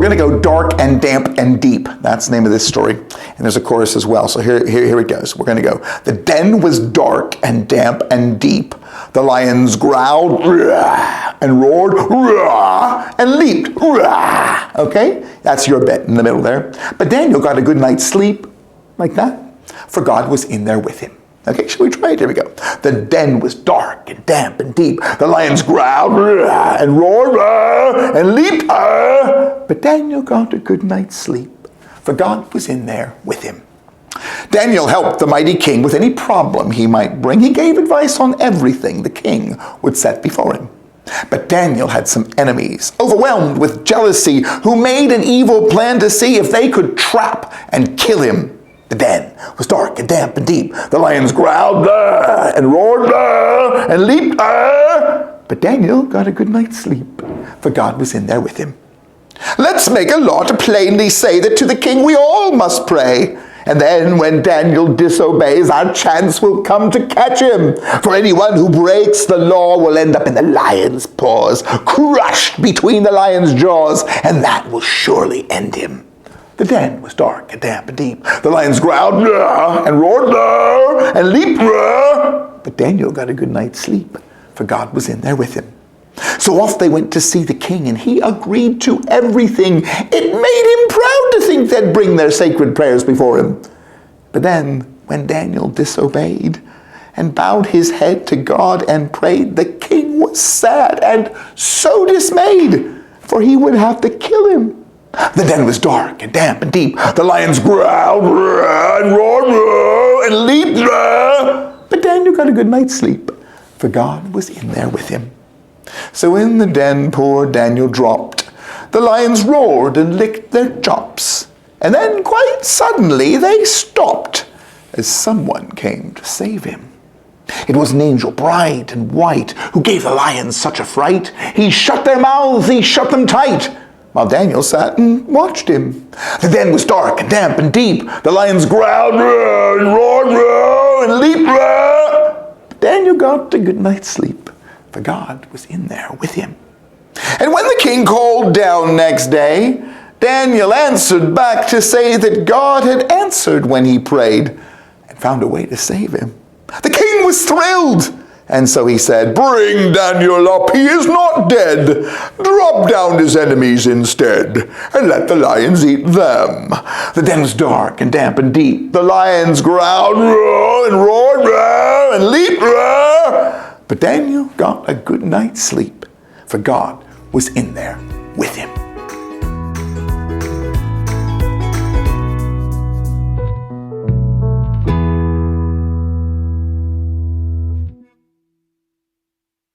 going to go dark and damp and deep. That's the name of this story. And there's a chorus as well. So here it goes. We're going to go. The den was dark and damp and deep. The lions growled and roared and leaped. Okay? That's your bit in the middle there. But Daniel got a good night's sleep like that, for God was in there with him. Okay, shall we try it? Here we go. The den was dark and damp and deep. The lions growled and roared and leaped. But Daniel got a good night's sleep, for God was in there with him. Daniel helped the mighty king with any problem he might bring. He gave advice on everything the king would set before him. But Daniel had some enemies, overwhelmed with jealousy, who made an evil plan to see if they could trap and kill him. The den was dark and damp and deep. The lions growled and roared and leaped. But Daniel got a good night's sleep, for God was in there with him. Let's make a law to plainly say that to the king we all must pray. And then when Daniel disobeys, our chance will come to catch him. For anyone who breaks the law will end up in the lion's paws, crushed between the lion's jaws, and that will surely end him. The den was dark and damp and deep. The lions growled and roared and leaped. But Daniel got a good night's sleep, for God was in there with him. So off they went to see the king, and he agreed to everything. It made him proud to think they'd bring their sacred prayers before him. But then, when Daniel disobeyed and bowed his head to God and prayed, the king was sad and so dismayed, for he would have to kill him. The den was dark and damp and deep. The lions growled and roared and leaped. But Daniel got a good night's sleep, for God was in there with him. So in the den poor Daniel dropped. The lions roared and licked their chops. And then quite suddenly they stopped, as someone came to save him. It was an angel bright and white who gave the lions such a fright. He shut their mouths, he shut them tight, while Daniel sat and watched him. The den was dark and damp and deep. The lions growled and roared and leaped. But Daniel got a good night's sleep, for God was in there with him. And when the king called down next day, Daniel answered back to say that God had answered when he prayed and found a way to save him. The king was thrilled, and so he said, "Bring Daniel up, he is not dead. Drop down his enemies instead, and let the lions eat them." The den was dark and damp and deep. The lions growled and roared and leaped. But Daniel got a good night's sleep, for God was in there with him.